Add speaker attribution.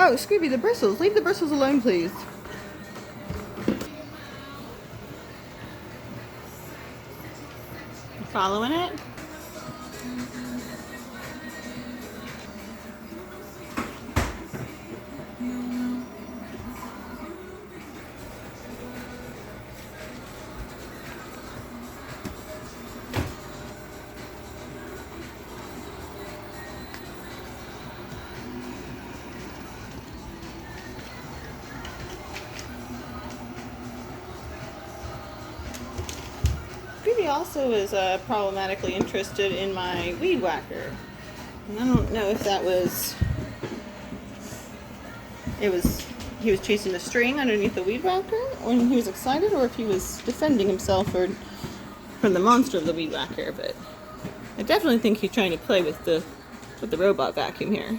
Speaker 1: Oh, Scooby, the bristles. Leave the bristles alone, please.
Speaker 2: You following it? Scooby also is problematically interested in my weed whacker. And I don't know if that was... he was chasing the string underneath the weed whacker when he was excited, or if he was defending himself from the monster of the weed whacker, but I definitely think he's trying to play with the robot vacuum here.